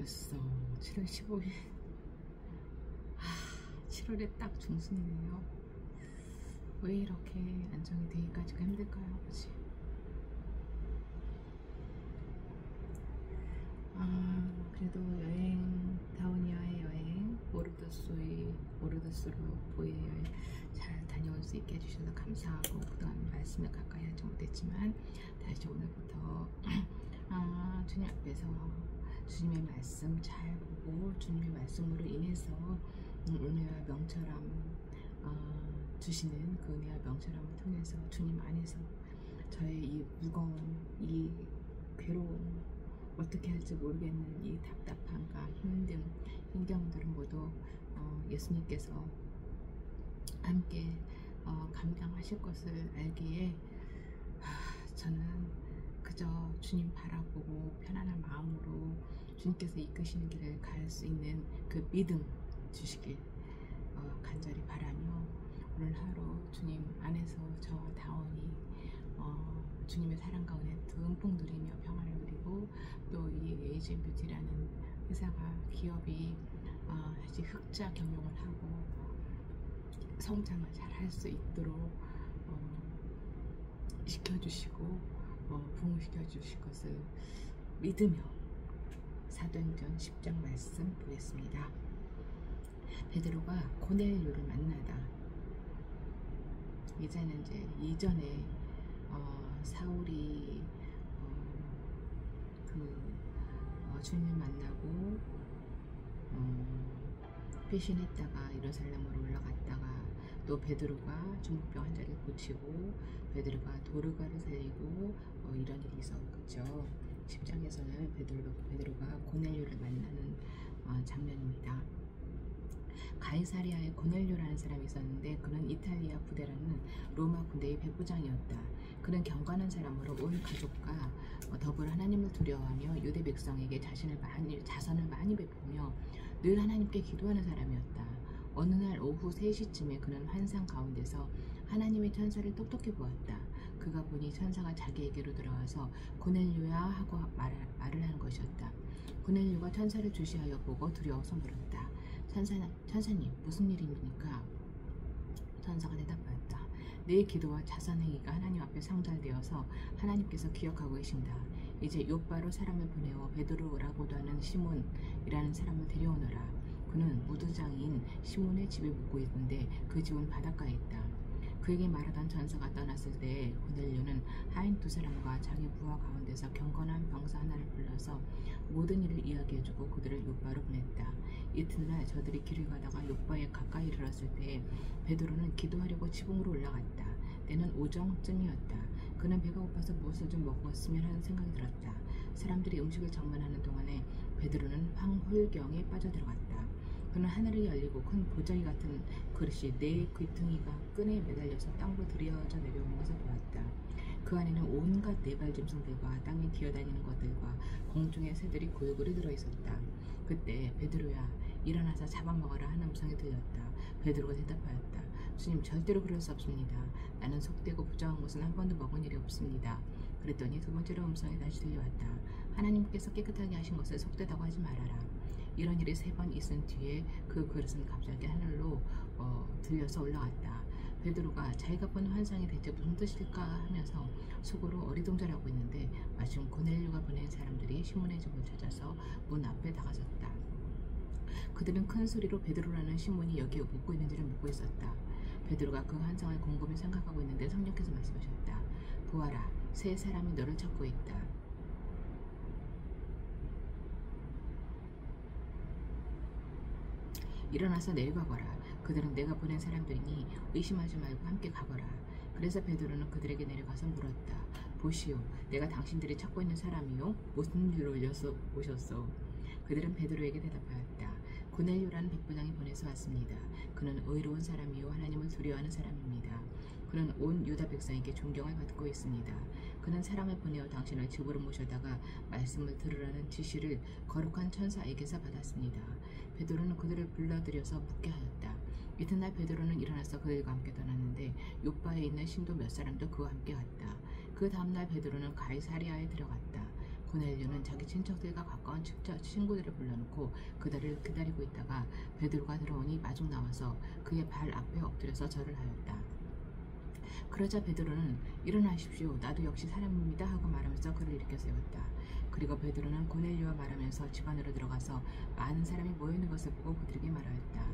벌써 7월 15일. 7월에 딱 중순이네요. 왜 이렇게 안정이 되기까지가 힘들까요, 그치? 그래도 여행, 다우니아의 여행, 오르드스로 보이의 여행 잘 다녀올 수 있게 해주셔서 감사하고, 그동안 말씀을 가까이 하지 못했지만 다시 오늘부터 주님 앞에서 주님의 말씀 잘 보고, 주님의 말씀으로 인해서 은혜와 명철함 주시는 그 은혜와 명철함을 통해서 주님 안에서 저의 이 무거운, 이 괴로움, 어떻게 할지 모르겠는 이 답답함과 힘듦, 힘겨움들은 모두 예수님께서 함께 감당하실 것을 알기에 저는 그저 주님 바라보고 편안한 마음으로 주님께서 이끄시는 길을 갈 수 있는 그 믿음 주시길 간절히 바라며, 오늘 하루 주님 안에서 저와 다원이 주님의 사랑과 은혜 듬뿍 누리며 평화를 누리고, 또 이 에이징 뷰티라는 회사가, 기업이 다시 흑자 경영을 하고 성장을 잘 할 수 있도록 시켜주시고 부흥시켜 주실 것을 믿으며 사도행전 10장 말씀 보겠습니다. 베드로가 고넬료를 만나다. 이전에 사울이 주님을 만나고 피신했다가 예루살렘으로 올라갔다가, 또 베드로가 중풍병 환자를 고치고 베드로가 도르가를 살리고 이런 일이 있었죠. 10장에서는 베드로가 고넬료를 만나는 장면입니다. 가이사리아에 고넬료라는 사람이 있었는데, 그는 이탈리아 부대라는 로마 군대의 백부장이었다. 그는 경건한 사람으로 온 가족과 더불어 하나님을 두려워하며 유대 백성에게 자선을 많이 베푸며 늘 하나님께 기도하는 사람이었다. 어느 날 오후 3시쯤에 그는 환상 가운데서 하나님의 천사를 똑똑히 보았다. 그가 보니 천사가 자기에게로 들어와서 고넬료야 하고 말을 하는 것이었다. 고넬료가 천사를 주시하여 보고 두려워서 물었다. 천사님, 무슨 일입니까? 천사가 대답하였다. 내 기도와 자선행위가 하나님 앞에 상달되어서 하나님께서 기억하고 계신다. 이제 요바로 사람을 보내어 베드로라고도 하는 시몬이라는 사람을 데려오너라. 그는 무두장인 시몬의 집에 묵고 있는데 그 집은 바닷가에 있다. 그에게 말하던 천사가 떠났을 때 고넬료는 하인 2사람과 자기 부하 가운데서 경건한 병사 하나를 불러서 모든 일을 이야기해주고 그들을 요바로 보냈다. 이튿날 저들이 길을 가다가 요바에 가까이 이르렀을 때 베드로는 기도하려고 지붕으로 올라갔다. 때는 오정쯤이었다. 그는 배가 고파서 무엇을 좀 먹었으면 하는 생각이 들었다. 사람들이 음식을 장만하는 동안에 베드로는 황홀경에 빠져들어갔다. 그는 하늘이 열리고 큰 보자기 같은 그릇이 4 귀퉁이가 끈에 매달려서 땅으로 들여져 내려오는 것을 보았다. 그 안에는 온갖 4발 짐승들과 땅에 기어다니는 것들과 공중의 새들이 골고루 들어있었다. 그때 베드로야, 일어나서 잡아먹어라 하는 음성이 들렸다. 베드로가 대답하였다. 주님, 절대로 그럴 수 없습니다. 나는 속되고 부정한 것은 한 번도 먹은 일이 없습니다. 그랬더니 2번째로 음성이 다시 들려왔다. 하나님께서 깨끗하게 하신 것을 속되다고 하지 말아라. 이런 일이 3번 있은 뒤에 그 그릇은 갑자기 하늘로 들려서 올라갔다. 베드로가 자기가 본 환상이 대체 무슨 뜻일까 하면서 속으로 어리둥절하고 있는데, 마침 고넬료가 보낸 사람들이 시몬의 집을 찾아서 문 앞에 다가섰다. 그들은 큰 소리로 베드로라는 시몬이 여기에 묵고 있는지를 묻고 있었다. 베드로가 그 환상을 곰곰이 생각하고 있는데 성령께서 말씀하셨다. 보아라, 3사람이 너를 찾고 있다. 일어나서 내려가거라. 그들은 내가 보낸 사람들이니 의심하지 말고 함께 가거라. 그래서 베드로는 그들에게 내려가서 물었다. 보시오, 내가 당신들이 찾고 있는 사람이요? 무슨 일로 오셨소? 그들은 베드로에게 대답하였다. 고넬료라는 백부장이 보내서 왔습니다. 그는 의로운 사람이요 하나님을 두려워하는 사람입니다. 그는 온 유다 백성에게 존경을 받고 있습니다. 그는 사람을 보내어 당신을 집으로 모셔다가 말씀을 들으라는 지시를 거룩한 천사에게서 받았습니다. 베드로는 그들을 불러들여서 묻게 하였다. 이튿날 베드로는 일어나서 그들과 함께 떠났는데 요바에 있는 신도 몇 사람도 그와 함께 갔다. 그 다음날 베드로는 가이사리아에 들어갔다. 고넬료는 자기 친척들과 가까운 친구들을 불러놓고 그들을 기다리고 있다가 베드로가 들어오니 마중 나와서 그의 발 앞에 엎드려서 절을 하였다. 그러자 베드로는 일어나십시오. 나도 역시 사람입니다 하고 말하면서 그를 일으켜 세웠다. 그리고 베드로는 고넬료와 말하면서 집 안으로 들어가서 많은 사람이 모여있는 것을 보고 그들에게 말하였다.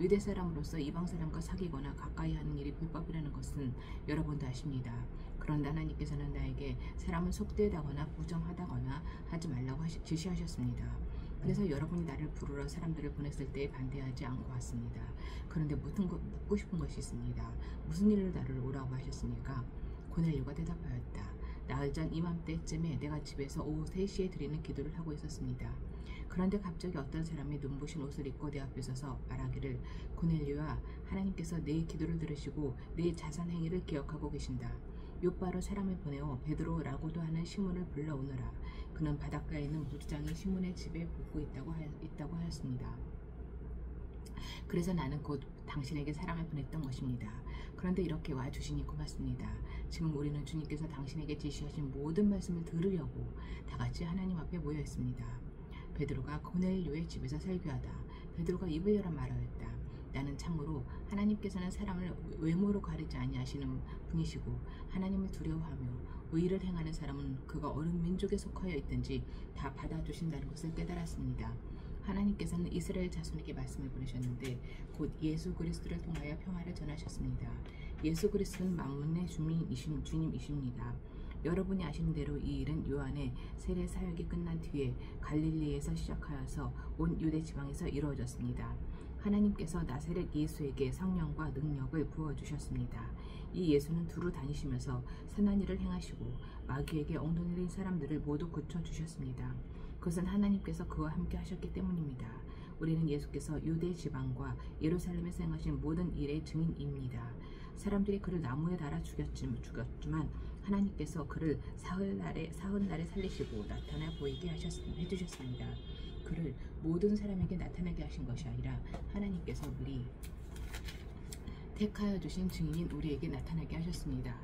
유대 사람으로서 이방 사람과 사귀거나 가까이 하는 일이 불법이라는 것은 여러분도 아십니다. 그런데 하나님께서는 나에게 사람을 속되다거나 부정하다거나 하지 말라고 지시하셨습니다. 그래서 여러분이 나를 부르러 사람들을 보냈을 때 반대하지 않고 왔습니다. 그런데 묻고 싶은 것이 있습니다. 무슨 일로 나를 오라고 하셨습니까? 고넬료가 대답하였다. 나흘 전 이맘때쯤에 내가 집에서 오후 3시에 드리는 기도를 하고 있었습니다. 그런데 갑자기 어떤 사람이 눈부신 옷을 입고 내 앞에 서서 말하기를 고넬료야, 하나님께서 내 기도를 들으시고 내 자선 행위를 기억하고 계신다. 요바로 사람을 보내어 베드로라고도 하는 시몬을 불러오너라. 그는 바닷가에 있는 무리장이 시몬의 집에 묵고 있다고 하였습니다. 그래서 나는 곧 당신에게 사람을 보냈던 것입니다. 그런데 이렇게 와주시니 고맙습니다. 지금 우리는 주님께서 당신에게 지시하신 모든 말씀을 들으려고 다같이 하나님 앞에 모여 있습니다. 베드로가 고넬료의 집에서 설교하다 베드로가 입을 열어 말하였다. 나는 참으로 하나님께서는 사람을 외모로 가리지 아니하시는 분이시고 하나님을 두려워하며 의를 행하는 사람은 그가 어느 민족에 속하여 있든지 다 받아주신다는 것을 깨달았습니다. 하나님께서는 이스라엘 자손에게 말씀을 보내셨는데 곧 예수 그리스도를 통하여 평화를 전하셨습니다. 예수 그리스도는 만문의 주님이십니다. 여러분이 아시는 대로 이 일은 요한의 세례 사역이 끝난 뒤에 갈릴리에서 시작하여서 온 유대 지방에서 이루어졌습니다. 하나님께서 나사렛 예수에게 성령과 능력을 부어주셨습니다. 이 예수는 두루 다니시면서 선한 일을 행하시고 마귀에게 엉덩이린 사람들을 모두 고쳐주셨습니다. 그것은 하나님께서 그와 함께 하셨기 때문입니다. 우리는 예수께서 유대 지방과 예루살렘에서 행하신 모든 일의 증인입니다. 사람들이 그를 나무에 달아 죽였지만 하나님께서 그를 사흘날에 살리시고 나타나 보이게 해주셨습니다. 그를 모든 사람에게 나타나게 하신 것이 아니라 하나님께서 미리 택하여 주신 증인인 우리에게 나타나게 하셨습니다.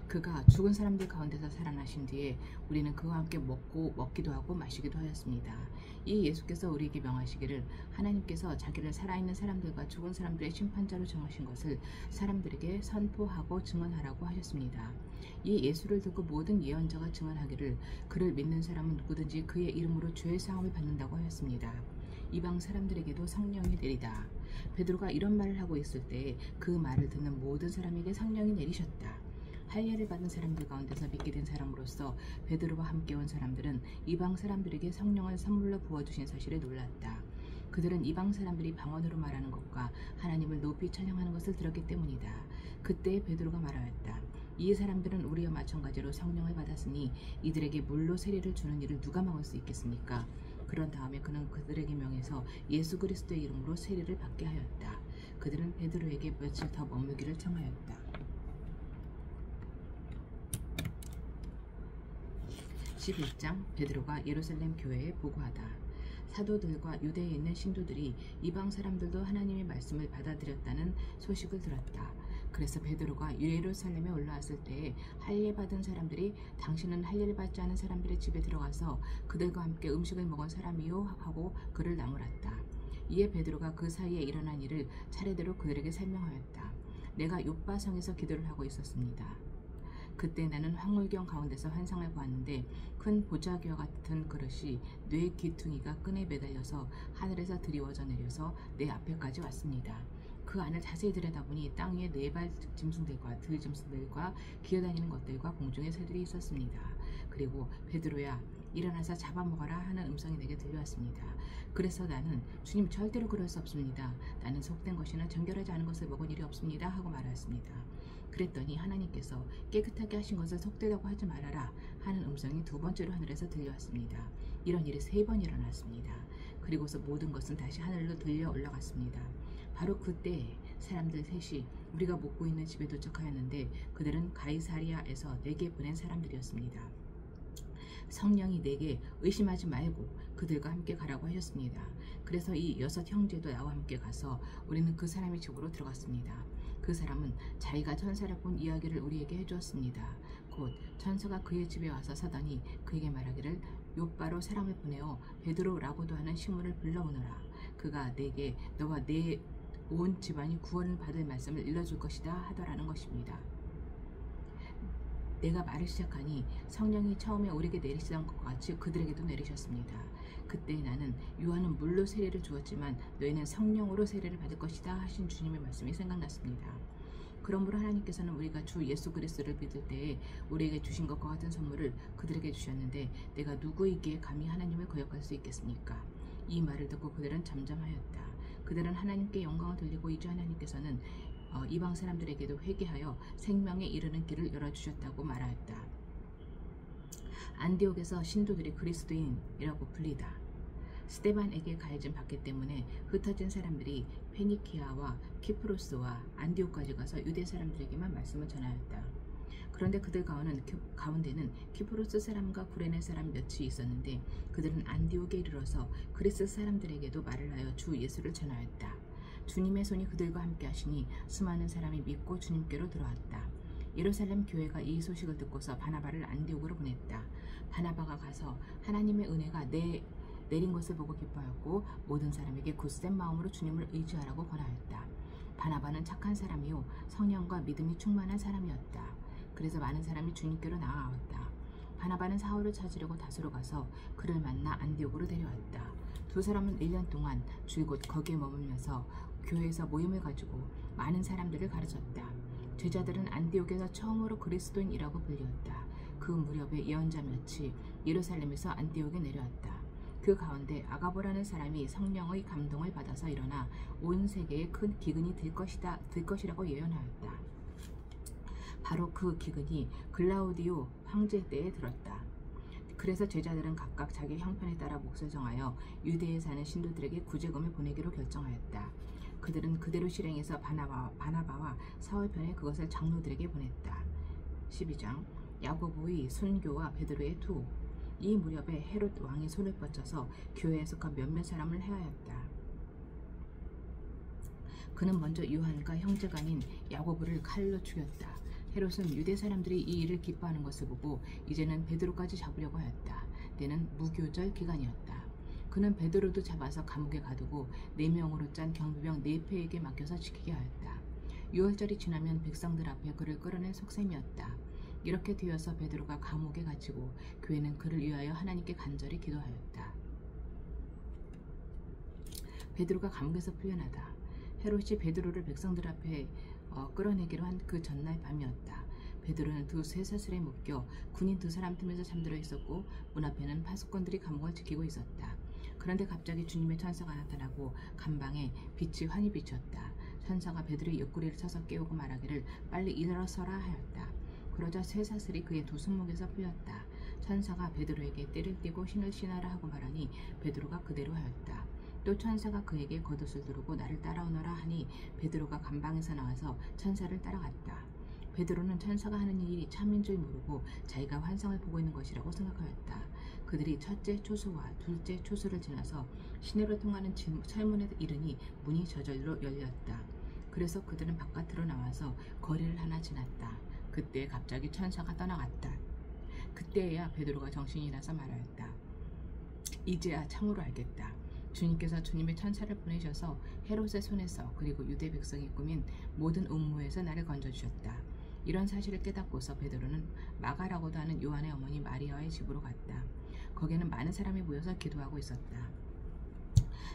그가 죽은 사람들 가운데서 살아나신 뒤에 우리는 그와 함께 먹기도 하고 마시기도 하였습니다. 이 예수께서 우리에게 명하시기를 하나님께서 자기를 살아있는 사람들과 죽은 사람들의 심판자로 정하신 것을 사람들에게 선포하고 증언하라고 하셨습니다. 이 예수를 듣고 모든 예언자가 증언하기를 그를 믿는 사람은 누구든지 그의 이름으로 죄의 사함을 받는다고 하였습니다. 이방 사람들에게도 성령이 내리다. 베드로가 이런 말을 하고 있을 때 그 말을 듣는 모든 사람에게 성령이 내리셨다. 할례를 받은 사람들 가운데서 믿게 된 사람으로서 베드로와 함께 온 사람들은 이방 사람들에게 성령을 선물로 부어주신 사실에 놀랐다. 그들은 이방 사람들이 방언으로 말하는 것과 하나님을 높이 찬양하는 것을 들었기 때문이다. 그때 베드로가 말하였다. 이 사람들은 우리와 마찬가지로 성령을 받았으니 이들에게 물로 세례를 주는 일을 누가 막을 수 있겠습니까? 그런 다음에 그는 그들에게 명해서 예수 그리스도의 이름으로 세례를 받게 하였다. 그들은 베드로에게 며칠 더 머물기를 청하였다. 11장 베드로가 예루살렘 교회에 보고하다. 사도들과 유대에 있는 신도들이 이방 사람들도 하나님의 말씀을 받아들였다는 소식을 들었다. 그래서 베드로가 예루살렘에 올라왔을 때에 할례 받은 사람들이 당신은 할례를 받지 않은 사람들의 집에 들어가서 그들과 함께 음식을 먹은 사람이요 하고 그를 나무랐다. 이에 베드로가 그 사이에 일어난 일을 차례대로 그들에게 설명하였다. 내가 요바성에서 기도를 하고 있었습니다. 그때 나는 황홀경 가운데서 환상을 보았는데 큰 보자기와 같은 그릇이 뇌 귀퉁이가 끈에 매달려서 하늘에서 드리워져 내려서 내 앞에까지 왔습니다. 그 안을 자세히 들여다보니 땅 위에 4발 짐승들과 들짐승들과 기어다니는 것들과 공중의 새들이 있었습니다. 그리고 베드로야 일어나서 잡아먹어라 하는 음성이 내게 들려왔습니다. 그래서 나는 주님 절대로 그럴 수 없습니다. 나는 속된 것이나 정결하지 않은 것을 먹은 일이 없습니다 하고 말하였습니다. 그랬더니 하나님께서 깨끗하게 하신 것을 속되다고 하지 말아라 하는 음성이 2번째로 하늘에서 들려왔습니다. 이런 일이 3번 일어났습니다. 그리고서 모든 것은 다시 하늘로 들려 올라갔습니다. 바로 그때 사람들 셋이 우리가 묵고 있는 집에 도착하였는데 그들은 가이사리아에서 내게 보낸 사람들이었습니다. 성령이 내게 의심하지 말고 그들과 함께 가라고 하셨습니다. 그래서 이 6 형제도 나와 함께 가서 우리는 그 사람의 집으로 들어갔습니다. 그 사람은 자기가 천사를 본 이야기를 우리에게 해주었습니다. 곧 천사가 그의 집에 와서 서더니 그에게 말하기를 요바로 사람을 보내어 베드로라고도 하는 시몬을 불러오너라. 그가 내게 너와 내 온 집안이 구원을 받을 말씀을 일러줄 것이다 하더라는 것입니다. 내가 말을 시작하니 성령이 처음에 우리에게 내리시던 것과 같이 그들에게도 내리셨습니다. 그때 나는 요한은 물로 세례를 주었지만 너희는 성령으로 세례를 받을 것이다 하신 주님의 말씀이 생각났습니다. 그러므로 하나님께서는 우리가 주 예수 그리스도를 믿을 때에 우리에게 주신 것과 같은 선물을 그들에게 주셨는데 내가 누구이기에 감히 하나님을 거역할 수 있겠습니까? 이 말을 듣고 그들은 잠잠하였다. 그들은 하나님께 영광을 돌리고 이제 하나님께서는 이방 사람들에게도 회개하여 생명에 이르는 길을 열어주셨다고 말하였다. 안디옥에서 신도들이 그리스도인이라고 불리다. 스데반에게 가해진 받기 때문에 흩어진 사람들이 페니키아와 키프로스와 안디옥까지 가서 유대 사람들에게만 말씀을 전하였다. 그런데 그들 가운데는 키프로스 사람과 구레네 사람 몇이 있었는데 그들은 안디옥에 이르러서 그리스 사람들에게도 말을 하여 주 예수를 전하였다. 주님의 손이 그들과 함께 하시니 수많은 사람이 믿고 주님께로 들어왔다. 예루살렘 교회가 이 소식을 듣고서 바나바를 안디옥으로 보냈다. 바나바가 가서 하나님의 은혜가 내린 것을 보고 기뻐하였고 모든 사람에게 굳센 마음으로 주님을 의지하라고 권하였다. 바나바는 착한 사람이요 성령과 믿음이 충만한 사람이었다. 그래서 많은 사람이 주님께로 나아왔다. 바나바는 사울을 찾으려고 다소로 가서 그를 만나 안디옥으로 데려왔다. 두 사람은 1년 동안 줄곧 거기에 머물면서 교회에서 모임을 가지고 많은 사람들을 가르쳤다. 제자들은 안디옥에서 처음으로 그리스도인이라고 불렸다. 그 무렵에 예언자 몇이 예루살렘에서 안디옥에 내려왔다. 그 가운데 아가보라는 사람이 성령의 감동을 받아서 일어나 온 세계에 큰 기근이 들 것이라고 예언하였다. 바로 그 기근이 글라우디오 황제 때에 들었다. 그래서 제자들은 각각 자기 형편에 따라 몫을 정하여 유대에 사는 신도들에게 구제금을 보내기로 결정하였다. 그들은 그대로 실행해서 바나바와 사울편에 그것을 장로들에게 보냈다. 12장 야고보의 순교와 베드로의 투. 이 무렵에 헤롯 왕이 손을 뻗쳐서 교회에 속한 몇몇 사람을 해하였다. 그는 먼저 요한과 형제간인 야고보를 칼로 죽였다. 헤롯은 유대 사람들이 이 일을 기뻐하는 것을 보고 이제는 베드로까지 잡으려고 하였다. 때는 무교절 기간이었다. 그는 베드로도 잡아서 감옥에 가두고 4명으로 짠 경비병 4패에게 맡겨서 지키게 하였다. 6월절이 지나면 백성들 앞에 그를 끌어낸 속셈이었다. 이렇게 되어서 베드로가 감옥에 갇히고 교회는 그를 위하여 하나님께 간절히 기도하였다. 베드로가 감옥에서 풀려나다. 헤롯이 베드로를 백성들 앞에 끌어내기로 한 그 전날 밤이었다. 베드로는 두 쇠사슬에 묶여 군인 2사람 틈에서 잠들어 있었고 문 앞에는 파수꾼들이 감옥을 지키고 있었다. 그런데 갑자기 주님의 천사가 나타나고 감방에 빛이 환히 비쳤다. 천사가 베드로의 옆구리를 쳐서 깨우고 말하기를 빨리 일어서라 하였다. 그러자 쇠사슬이 그의 2 손목에서 풀렸다. 천사가 베드로에게 띠를 띠고 신을 신으라 하고 말하니 베드로가 그대로 하였다. 또 천사가 그에게 겉옷을 두르고 나를 따라오너라 하니 베드로가 감방에서 나와서 천사를 따라갔다. 베드로는 천사가 하는 일이 참인 줄 모르고 자기가 환상을 보고 있는 것이라고 생각하였다. 그들이 첫째 초소와 둘째 초소를 지나서 시내로 통하는 철문에 이르니 문이 저절로 열렸다. 그래서 그들은 바깥으로 나와서 거리를 하나 지났다. 그때 갑자기 천사가 떠나갔다. 그때야 베드로가 정신이 나서 말하였다. 이제야 참으로 알겠다. 주님께서 주님의 천사를 보내셔서 헤롯의 손에서 그리고 유대 백성이 꾸민 모든 음모에서 나를 건져주셨다. 이런 사실을 깨닫고서 베드로는 마가라고도 하는 요한의 어머니 마리아의 집으로 갔다. 거기에는 많은 사람이 모여서 기도하고 있었다.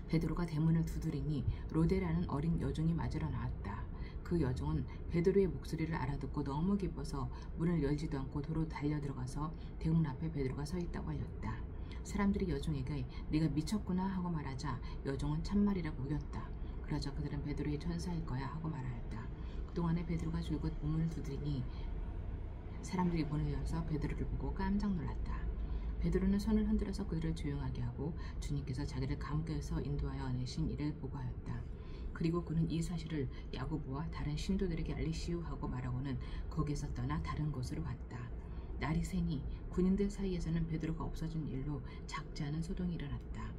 베드로가 대문을 두드리니 로데라는 어린 여종이 맞으러 나왔다. 그 여종은 베드로의 목소리를 알아듣고 너무 기뻐서 문을 열지도 않고 도로 달려들어가서 대문 앞에 베드로가 서 있다고 알렸다. 사람들이 여종에게 네가 미쳤구나 하고 말하자 여종은 참말이라고 우겼다. 그러자 그들은 베드로의 천사일 거야 하고 말하였다. 그동안에 베드로가 줄곧 문을 두드리니 사람들이 문을 열어서 베드로를 보고 깜짝 놀랐다. 베드로는 손을 흔들어서 그들을 조용하게 하고 주님께서 자기를 감옥에서 인도하여 내신 일을 보고하였다. 그리고 그는 이 사실을 야고보와 다른 신도들에게 알리시오 하고 말하고는 거기서 떠나 다른 곳으로 갔다. 날이 새니 군인들 사이에서는 베드로가 없어진 일로 작지 않은 소동이 일어났다.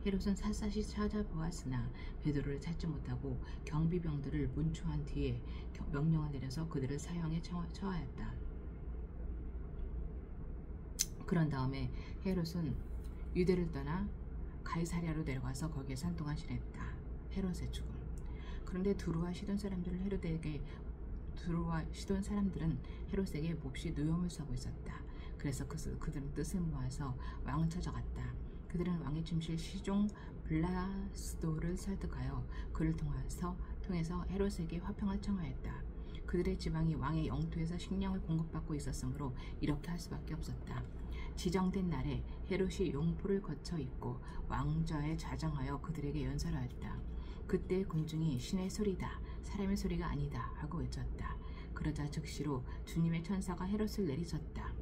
헤롯은 샅샅이 찾아보았으나 베드로를 찾지 못하고 경비병들을 문초한 뒤에 명령을 내려서 그들을 사형에 처하였다. 그런 다음에 헤롯은 유대를 떠나 가이사랴로 내려가서 거기에서 한동안 지냈다. 헤롯의 죽음. 그런데 두루와 시돈 사람들은 헤롯에게 몹시 누염을 쏘고 있었다. 그래서 그들은 뜻을 모아서 왕을 찾아갔다. 그들은 왕의 침실 시종 블라스도를 설득하여 그를 통해서 헤롯에게 화평을 청하였다. 그들의 지방이 왕의 영토에서 식량을 공급받고 있었으므로 이렇게 할 수밖에 없었다. 지정된 날에 헤롯이 용포를 거쳐 입고 왕좌에 좌정하여 그들에게 연설하였다. 그때 군중이 신의 소리다, 사람의 소리가 아니다 하고 외쳤다. 그러자 즉시로 주님의 천사가 헤롯을 내리쳤다.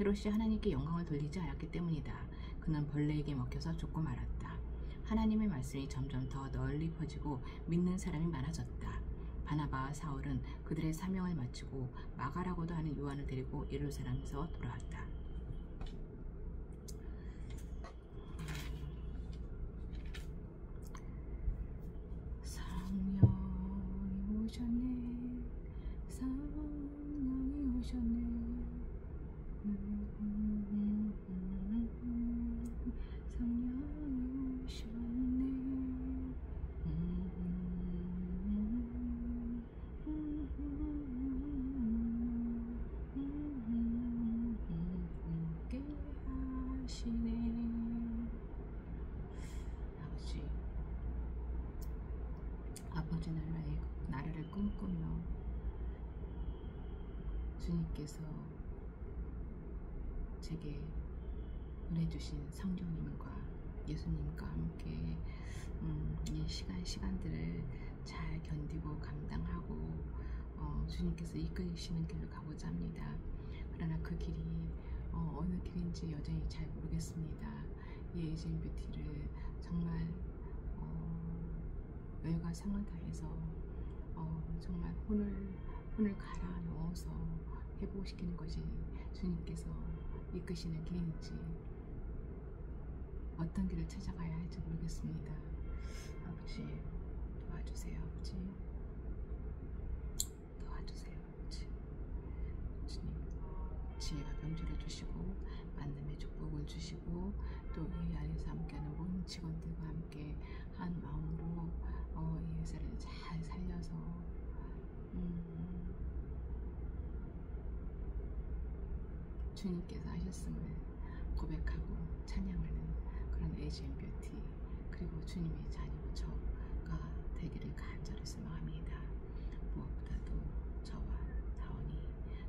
헤롯이 하나님께 영광을 돌리지 않았기 때문이다. 그는 벌레에게 먹혀서 죽고 말았다. 하나님의 말씀이 점점 더 널리 퍼지고 믿는 사람이 많아졌다. 바나바와 사울은 그들의 사명을 마치고 마가라고도 하는 요한을 데리고 예루살렘에서 돌아왔다. 성령이 오셨네. 성령이 오셨네. 성령이 오셨네. 함께 하시네. 아버지 나라를 꿈꾸며 주님께서 제게 보내주신 성령님과 예수님과 함께 이 시간들을 잘 견디고 감당하고 주님께서 이끌리시는 길로 가고자 합니다. 그러나 그 길이 어느 길인지 여전히 잘 모르겠습니다. 이 에이지앤 뷰티를 정말 열과 성을 다해서 정말 혼을 갈아 넣어서 회복시키는 것이 주님께서 이끄시는 길인지 어떤 길을 찾아가야 할지 모르겠습니다. 아버지 도와주세요. 아버지 도와주세요. 아버지 주님 지혜가 병주를 주시고 만남의 축복을 주시고 또 이 안에서 함께하는 모든 직원들과 함께 한 마음으로 이 회사를 잘 살려서 주님께서 하셨음을 고백하고 찬양하는 그런 에이지앤 뷰티 그리고 주님의 자녀처가 되기를 간절히 소망합니다. 무엇보다도 저와 다원이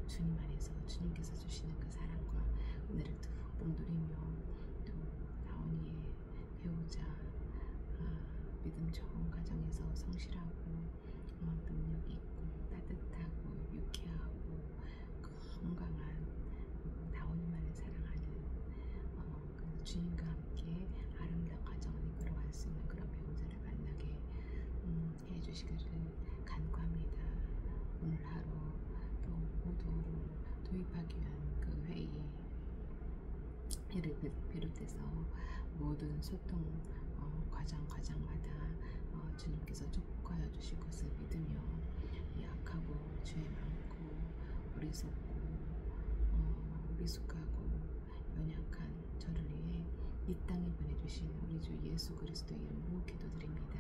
주님 안에서 주님께서 주시는 그 사랑과 은혜를 듬뿍 누리며 또 다원이의 배우자 믿음 좋은 가정에서 성실하고 능력 있고 따뜻하고 유쾌하고 건강한 다원이만을 사랑하는 그래서 주님과 함께 아름다운 가정을 이끌어갈 수 있는 그런 배우자를 만나게 해주시기를 간구합니다. 오늘 하루 또 모두를 도입하기 위한 그 회의를 비롯해서 모든 소통 과정마다 주님께서 축복하여 주실 것을 믿으며 약하고 죄 많고 어리석고 미숙하고 연약한 저를 위해 이 땅에 보내주신 우리 주 예수 그리스도의 이름으로 기도드립니다.